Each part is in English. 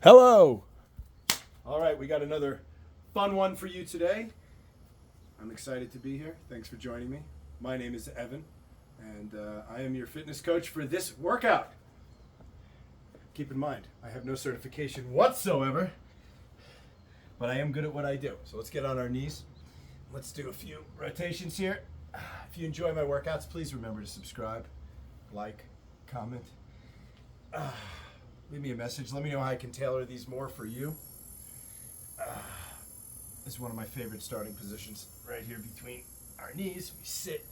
Hello! All right, we got another fun one for you today. I'm excited to be here. Thanks for joining me. My name is Evan, and I am your fitness coach for this workout. Keep in mind, I have no certification whatsoever, but I am good at what I do. So let's get on our knees. Let's do a few rotations here. If you enjoy my workouts, please remember to subscribe, like, comment. Leave me a message. Let me know how I can tailor these more for you. This is one of my favorite starting positions. Right here between our knees, we sit.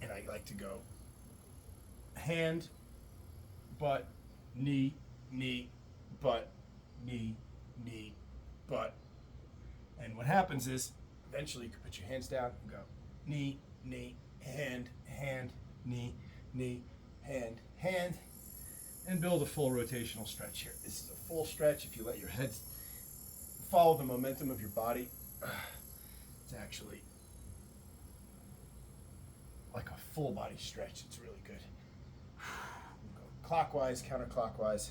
And I like to go hand, butt, knee, knee, butt, knee, knee, butt. And what happens is, eventually you can put your hands down and go knee, knee, hand, hand, knee, knee, hand, hand. And build a full rotational stretch here. This is a full stretch. If you let your head follow the momentum of your body, it's actually like a full body stretch. It's really good. Go clockwise, counterclockwise.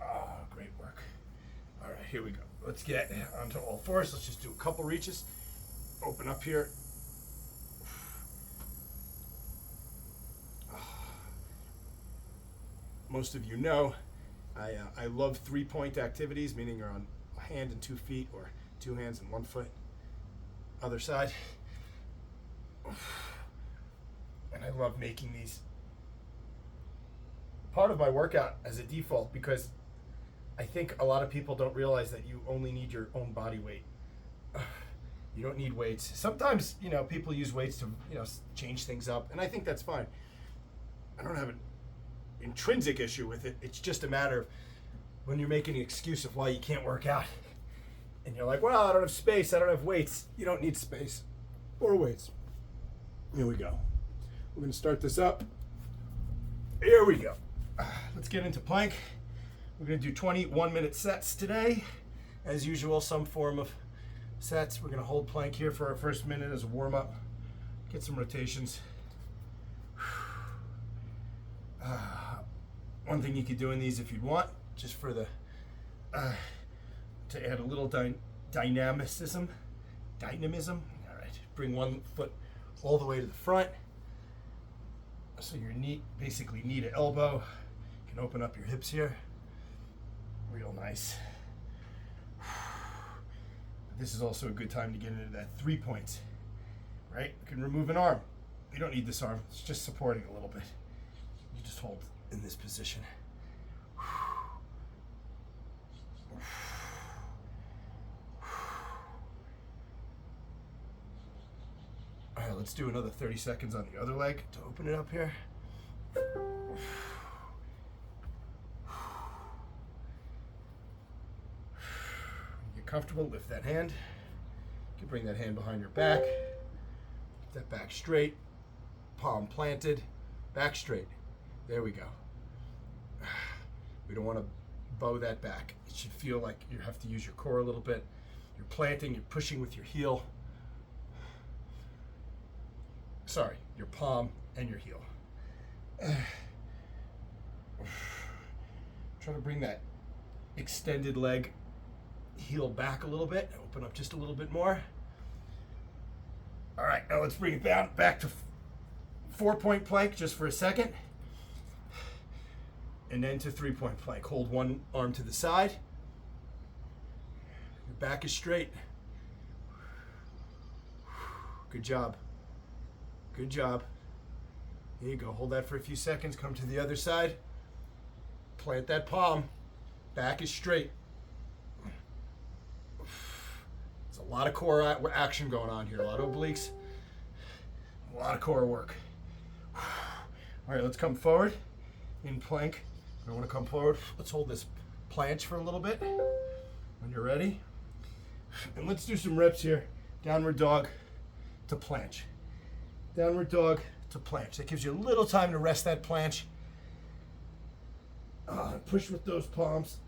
Oh, great work. All right, here we go. Let's get onto all fours. Let's just do a couple reaches. Open up here. Most of you know I love 3-point activities, meaning you're on a hand and 2 feet, or 2 hands and 1 foot. Other side. And I love making these part of my workout as a default, because I think a lot of people don't realize that you only need your own body weight. You don't need weights. Sometimes, people use weights to, change things up, and I think that's fine. I don't have an intrinsic issue with it. It's just a matter of when you're making an excuse of why you can't work out, and you're like, well, I don't have space, I don't have weights. You don't need space or weights. Here we go. We're going to start this up. Here we go. Let's get into plank. We're going to do 20 1-minute sets today. As usual, some form of sets. We're going to hold plank here for our first minute as a warm-up. Get some rotations. One thing you could do in these, if you'd want, just for the to add a little dynamism. All right, bring one foot all the way to the front, so your basically knee to elbow. You can open up your hips here. Real nice. This is also a good time to get into that 3 points. Right? You can remove an arm. You don't need this arm. It's just supporting a little bit. You just hold in this position. All right, let's do another 30 seconds on the other leg to open it up here. Get comfortable, lift that hand. You can bring that hand behind your back. Get that back straight, palm planted, back straight. There we go. We don't want to bow that back. It should feel like you have to use your core a little bit. You're planting, you're pushing with your heel. Sorry, your palm and your heel. Try to bring that extended leg heel back a little bit. Open up just a little bit more. All right, now let's bring it down back to 4-point plank just for a second. And then to 3-point plank. Hold one arm to the side. Your back is straight. Good job. Good job. Here you go. Hold that for a few seconds. Come to the other side. Plant that palm. Back is straight. There's a lot of core action going on here. A lot of obliques. A lot of core work. All right, let's come forward in plank. I want to come forward. Let's hold this planche for a little bit when you're ready. And let's do some reps here. Downward dog to planche. Downward dog to planche. That gives you a little time to rest that planche. Push with those palms.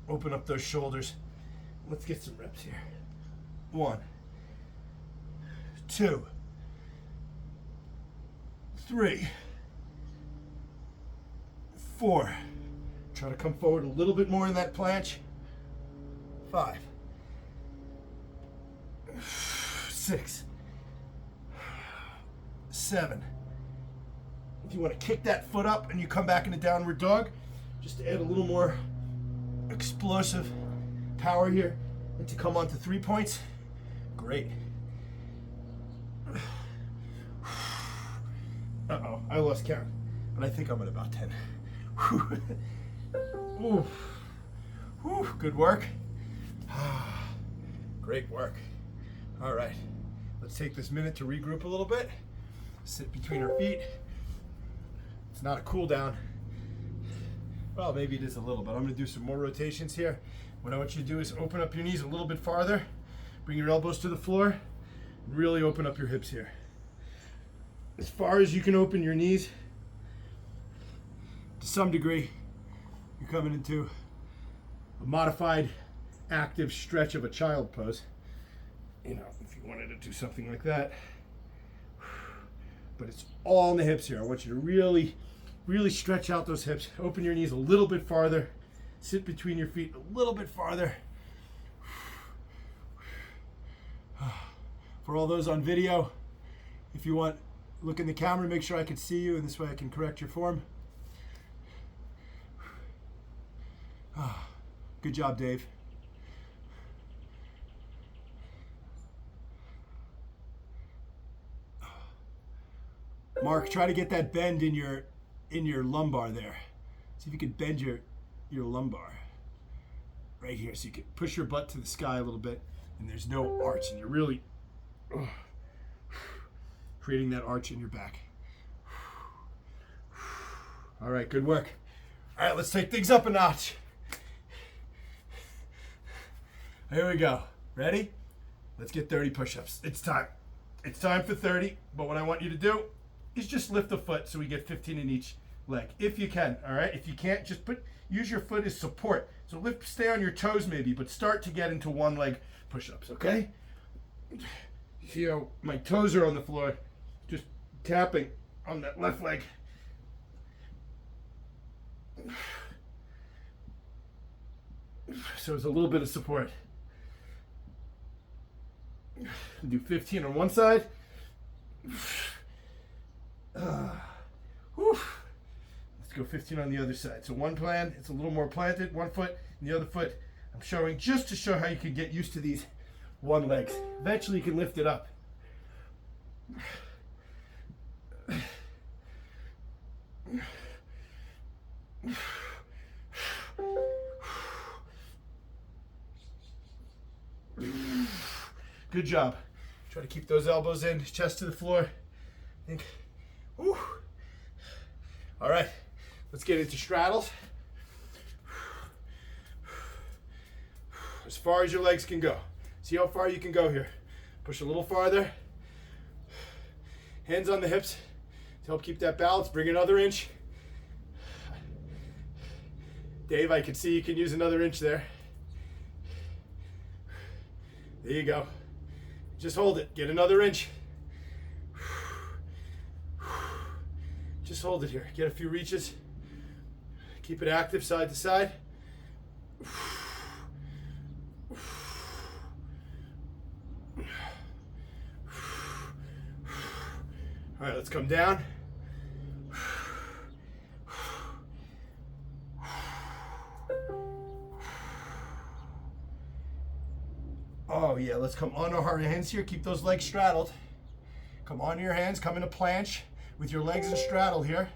Open up those shoulders. Let's get some reps here. 1, 2, 3, 4. Try to come forward a little bit more in that planche. 5, 6, 7. If you want to kick that foot up and you come back into downward dog, just to add a little more explosive power here, and to come onto 3 points, great. Uh-oh, I lost count, but I think I'm at about 10. Ooh. Whew, good work. Great work. All right, let's take this minute to regroup a little bit. Sit between our feet. It's not a cool down. Well, maybe it is a little, but I'm gonna do some more rotations here. What I want you to do is open up your knees a little bit farther, bring your elbows to the floor, and really open up your hips here. As far as you can open your knees, to some degree, you're coming into a modified active stretch of a child pose. You know, if you wanted to do something like that. But it's all in the hips here. I want you to really, really stretch out those hips. Open your knees a little bit farther. Sit between your feet a little bit farther. For all those on video, if you want, look in the camera, make sure I can see you, and this way I can correct your form. Good job, Dave. Mark, try to get that bend in your lumbar there. See if you can bend your lumbar right here, so you can push your butt to the sky a little bit, and there's no arch, and you're really creating that arch in your back. All right, good work. All right, let's take things up a notch. Here we go. Ready? Let's get 30 push-ups. It's time. It's time for 30, but what I want you to do is just lift the foot so we get 15 in each leg, if you can, all right? If you can't, just use your foot as support. So stay on your toes maybe, but start to get into one leg push-ups, okay? See how my toes are on the floor, just tapping on that left leg. So it's a little bit of support. Do 15 on one side. Let's go 15 on the other side. So one plan, it's a little more planted, one foot, and the other foot I'm showing just to show how you can get used to these one legs. Eventually you can lift it up. Good job. Try to keep those elbows in, chest to the floor. Think. Whew. All right, let's get into straddles. As far as your legs can go. See how far you can go here. Push a little farther. Hands on the hips to help keep that balance. Bring another inch. Dave, I can see you can use another inch there. There you go. Just hold it. Get another inch. Just hold it here. Get a few reaches. Keep it active side to side. All right, let's come down. Oh yeah, let's come onto our hands here. Keep those legs straddled. Come onto your hands, come into planche with your legs in straddle here.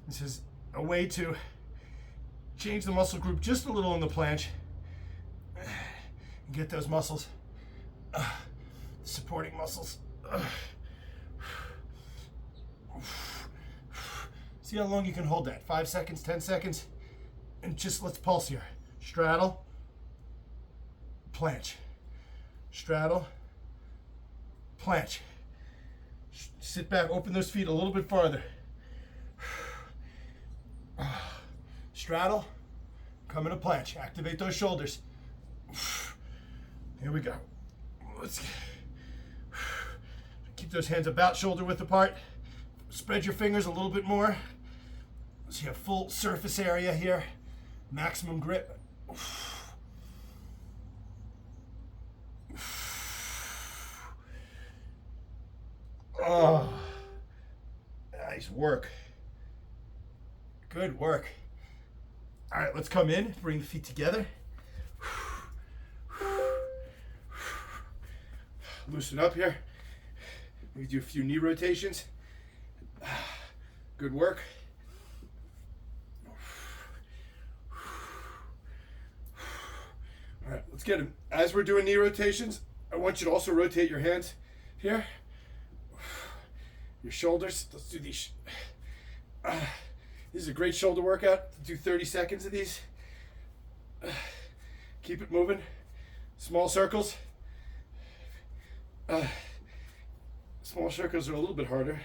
This is a way to change the muscle group just a little in the planche and get those muscles, supporting muscles. See how long you can hold that. 5 seconds, 10 seconds, and just let's pulse here. Straddle, planche, straddle, planche. Sit back, open those feet a little bit farther. Straddle, come into planche. Activate those shoulders. Here we go. Let's keep those hands about shoulder width apart. Spread your fingers a little bit more. So you have full surface area here. Maximum grip. Oh, nice work. Good work. All right, let's come in, bring the feet together. Loosen up here. We do a few knee rotations. Good work. All right, let's get them. As we're doing knee rotations, I want you to also rotate your hands here. Your shoulders. Let's do these. This is a great shoulder workout. Do 30 seconds of these. Keep it moving. Small circles. Small circles are a little bit harder.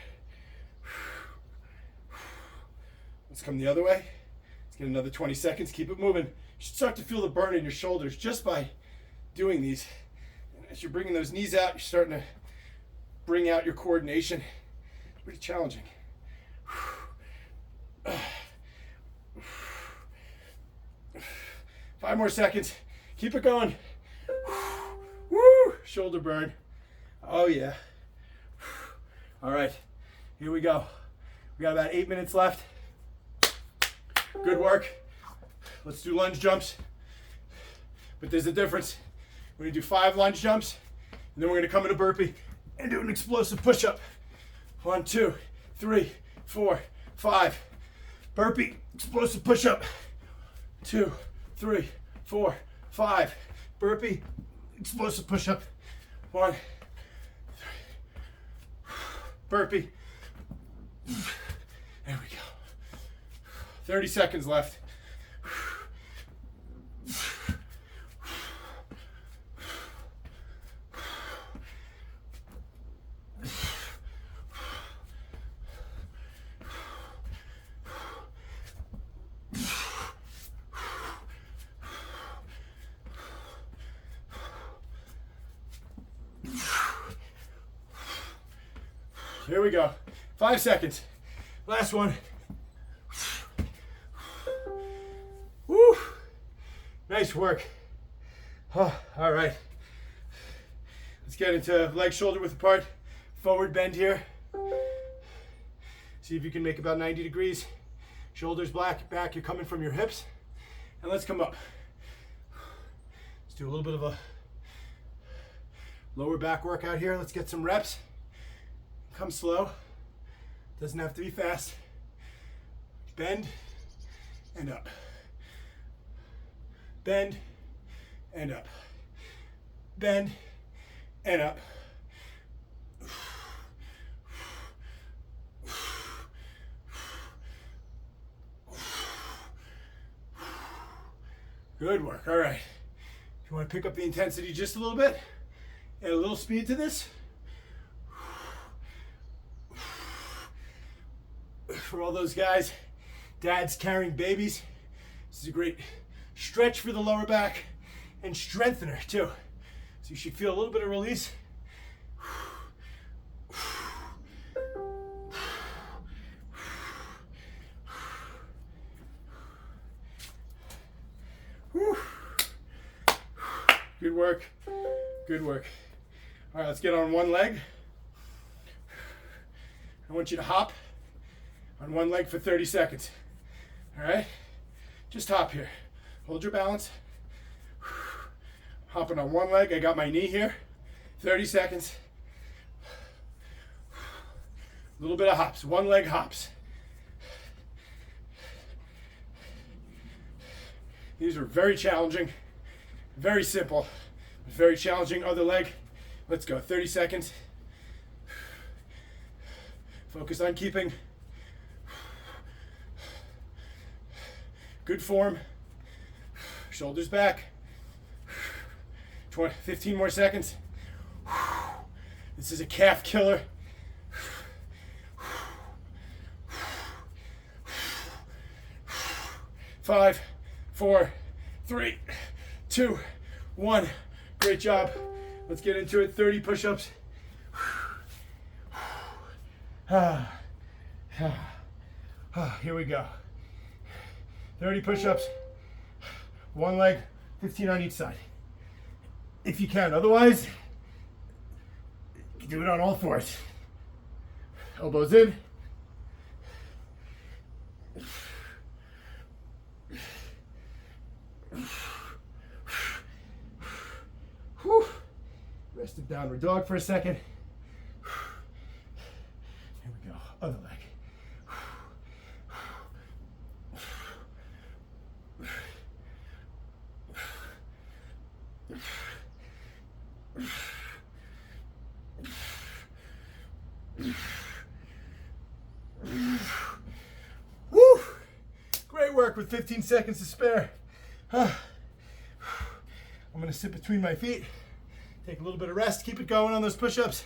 Let's come the other way. Let's get another 20 seconds. Keep it moving. You should start to feel the burn in your shoulders just by doing these. And as you're bringing those knees out, you're starting to bring out your coordination. It's pretty challenging. 5 more seconds. Keep it going. Woo! Shoulder burn. Oh yeah. All right, here we go. We got about 8 minutes left. Good work. Let's do lunge jumps. But there's a difference. We're gonna do 5 lunge jumps, and then we're gonna come in a burpee and do an explosive push-up. 1, 2, 3, 4, 5. Burpee, explosive push-up. 2, 3, 4, 5. Burpee, explosive push-up. 1, 3. Burpee. There we go. 30 seconds left. Here we go. 5 seconds. Last one. Woo! Nice work. Oh, all right. Let's get into leg shoulder width apart. Forward bend here. See if you can make about 90 degrees. Shoulders back. You're coming from your hips. And let's come up. Let's do a little bit of a lower back workout here. Let's get some reps. Come slow. Doesn't have to be fast. Bend and up. Bend and up. Bend and up. Good work. All right. If you want to pick up the intensity just a little bit, add a little speed to this. For all those guys, dads carrying babies, this is a great stretch for the lower back and strengthener too. So you should feel a little bit of release. Good work. Good work. All right, let's get on one leg. I want you to hop on one leg for 30 seconds. All right? Just hop here. Hold your balance. Hopping on one leg. I got my knee here. 30 seconds. A little bit of hops. One leg hops. These are very challenging. Very simple. Very challenging. Other leg. Let's go. 30 seconds. Focus on keeping good form. Shoulders back. 15 more seconds. This is a calf killer. 5, 4, 3, 2, 1. Great job. Let's get into it. 30 push-ups. Here we go. 30 push-ups, one leg, 15 on each side. If you can, otherwise, you can do it on all fours. Elbows in. Whew. Rest in downward dog for a second. Here we go, other leg. Woo! Great work with 15 seconds to spare. I'm gonna sit between my feet, take a little bit of rest, keep it going on those push-ups.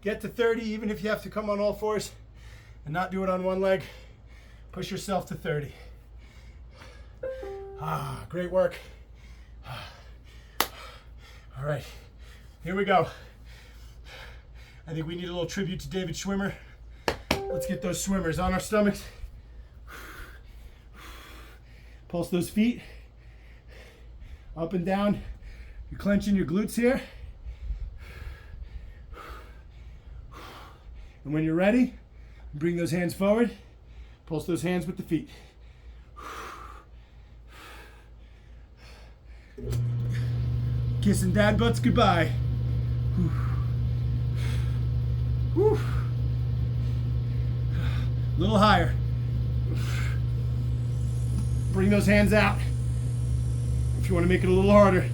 Get to 30, even if you have to come on all fours and not do it on one leg. Push yourself to 30. Great work. All right, here we go. I think we need a little tribute to David Schwimmer. Let's get those swimmers on our stomachs. Pulse those feet up and down. You're clenching your glutes here. And when you're ready, bring those hands forward. Pulse those hands with the feet. Kissing dad butts goodbye. Whew. A little higher. Bring those hands out. If you want to make it a little harder,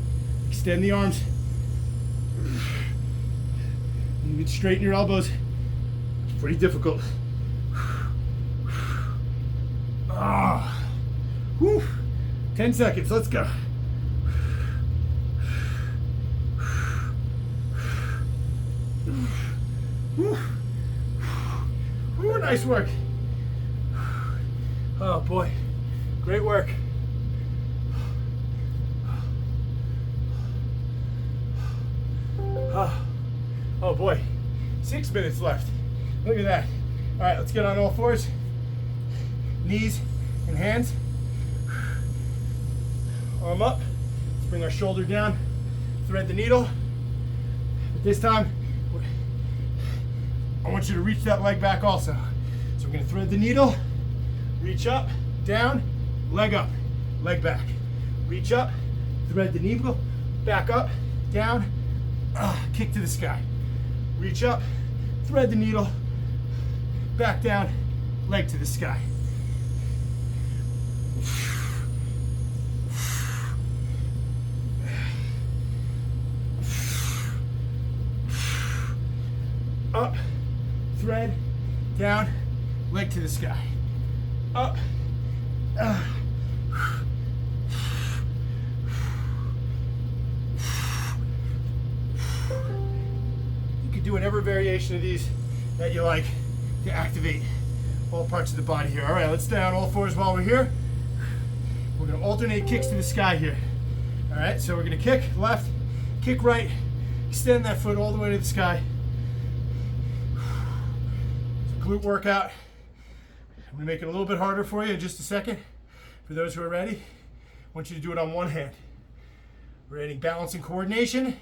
extend the arms. You can straighten your elbows. It's pretty difficult. Whew. 10 seconds, let's go. Ooh, nice work. Oh boy, great work. Oh boy, 6 minutes left. Look at that. All right, let's get on all fours. Knees and hands. Arm up. Let's bring our shoulder down. Thread the needle. But this time, I want you to reach that leg back also. So we're gonna thread the needle, reach up, down, leg up, leg back. Reach up, thread the needle, back up, down, kick to the sky. Reach up, thread the needle, back down, leg to the sky. Up, thread, down, leg to the sky. Up, you can do whatever variation of these that you like to activate all parts of the body here. All right, let's stay on all fours while we're here. We're gonna alternate kicks to the sky here. All right, so we're gonna kick left, kick right, extend that foot all the way to the sky. Glute workout. I'm gonna make it a little bit harder for you in just a second. For those who are ready, I want you to do it on one hand. We're adding balance and coordination.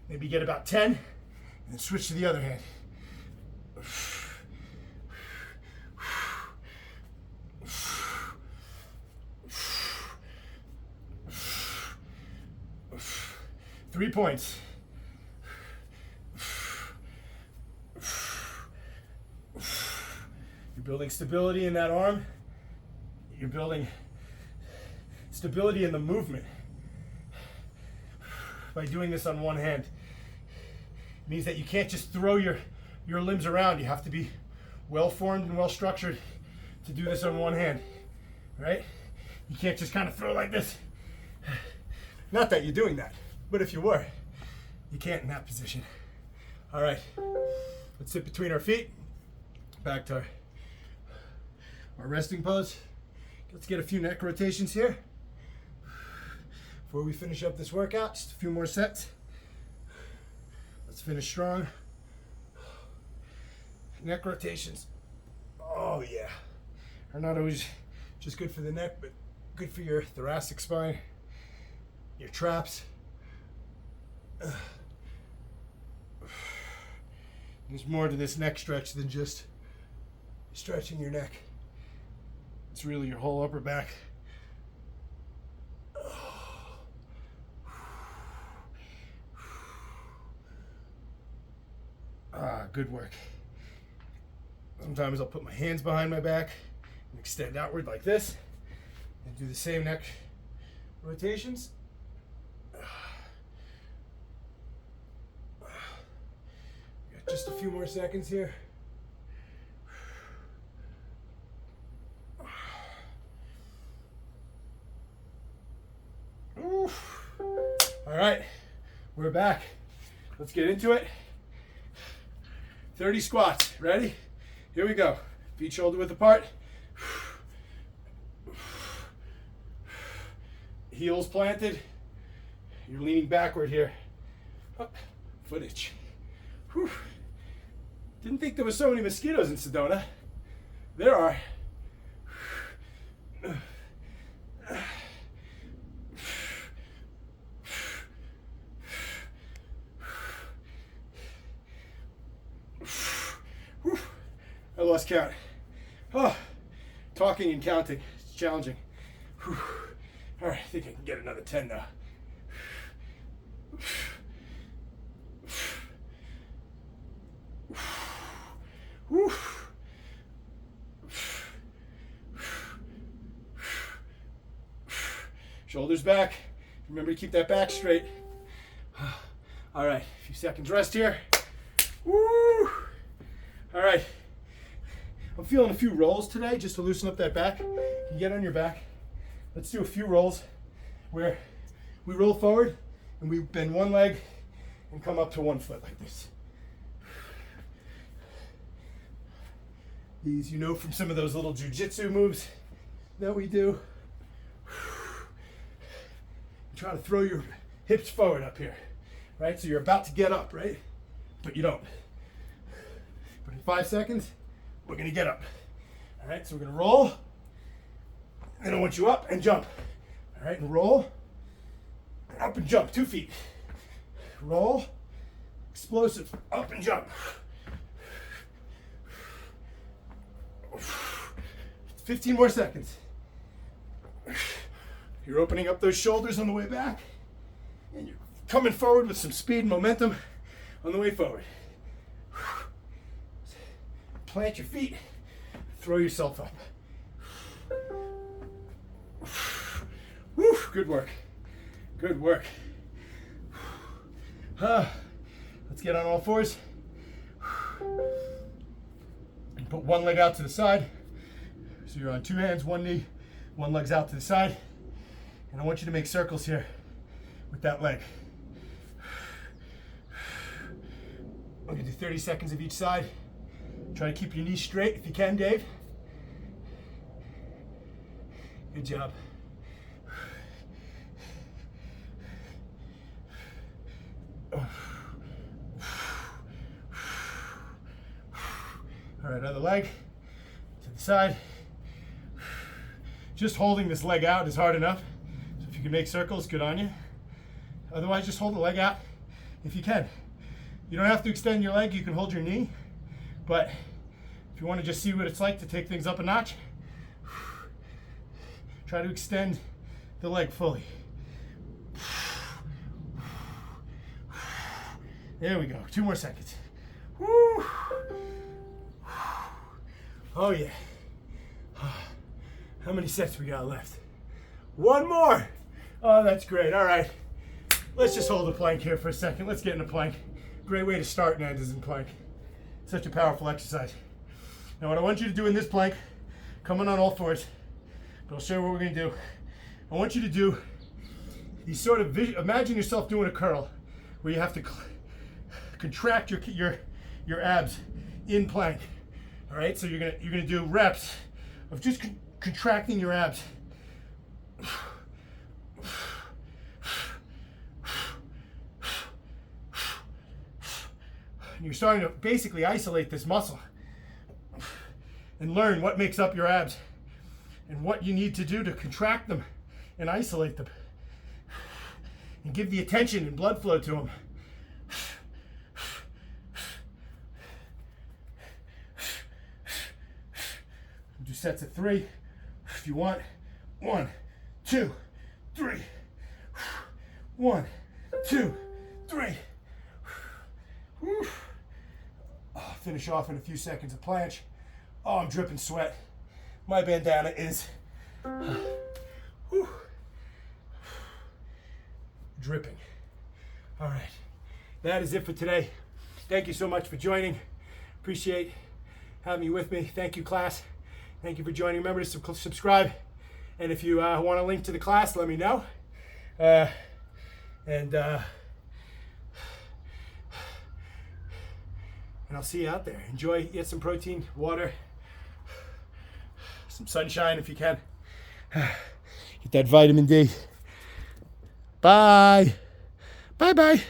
Maybe get about 10, and then switch to the other hand. 3 points. You're building stability in that arm. You're building stability in the movement. By doing this on one hand. It means that you can't just throw your limbs around. You have to be well formed and well structured to do this on one hand, right? You can't just kind of throw like this. Not that you're doing that, but if you were, you can't in that position. All right, let's sit between our feet, back to our resting pose. Let's get a few neck rotations here. Before we finish up this workout, just a few more sets. Let's finish strong. Neck rotations. Oh yeah. Are not always just good for the neck, but good for your thoracic spine, your traps. There's more to this neck stretch than just stretching your neck. It's really your whole upper back. Good work. Sometimes I'll put my hands behind my back and extend outward like this and do the same neck rotations. Got just a few more seconds here. Oof. All right, we're back. Let's get into it. 30 squats. Ready? Here we go. Feet shoulder width apart. Heels planted. You're leaning backward here. Foot itch. Whew. Didn't think there was so many mosquitoes in Sedona. There are. I lost count. Oh, talking and counting. It's challenging. Whew. All right, I think I can get another 10 now. Whew. Shoulders back. Remember to keep that back straight. All right, a few seconds rest here. Woo! All right. I'm feeling a few rolls today just to loosen up that back. You get on your back. Let's do a few rolls where we roll forward and we bend one leg and come up to one foot like this. These you know from some of those little jujitsu moves that we do. Try to throw your hips forward up here, right? So you're about to get up, right? But you don't. But in 5 seconds, we're gonna get up. All right, so we're gonna roll. Then I want you up and jump. All right, and roll. Up and jump, 2 feet. Roll. Explosive, up and jump. 15 more seconds. You're opening up those shoulders on the way back. And you're coming forward with some speed and momentum on the way forward. Plant your feet, throw yourself up. Woo, good work. Good work. Let's get on all fours. And put one leg out to the side. So you're on 2 hands, 1 knee, 1 leg's out to the side. And I want you to make circles here with that leg. I'm gonna do 30 seconds of each side. Try to keep your knees straight if you can, Dave. Good job. All right, other leg to the side. Just holding this leg out is hard enough. So if you can make circles, good on you. Otherwise, just hold the leg out if you can. You don't have to extend your leg, you can hold your knee. But if you want to just see what it's like to take things up a notch, try to extend the leg fully. There we go, 2 more seconds. Woo! Oh yeah. How many sets we got left? 1 more. Oh, that's great. All right. Let's just hold the plank here for a second. Let's get in a plank. Great way to start and end is in plank. Such a powerful exercise. Now what I want you to do in this plank, coming on all fours, but I'll show you what we're gonna do. I want you to do these sort of imagine yourself doing a curl where you have to contract your abs in plank. All right, so you're gonna do reps of just contracting your abs. And you're starting to basically isolate this muscle. and learn what makes up your abs and what you need to do to contract them and isolate them and give the attention and blood flow to them. Do sets of 3 if you want. 1, 2, 3. 1, 2, 3. I'll finish off in a few seconds of planche. Oh, I'm dripping sweat. My bandana is dripping. All right, that is it for today. Thank you so much for joining. Appreciate having you with me. Thank you, class. Thank you for joining. Remember to subscribe. And if you want a link to the class, let me know. And I'll see you out there. Enjoy, get some protein, water, some sunshine if you can. Get that vitamin D. Bye. Bye-bye.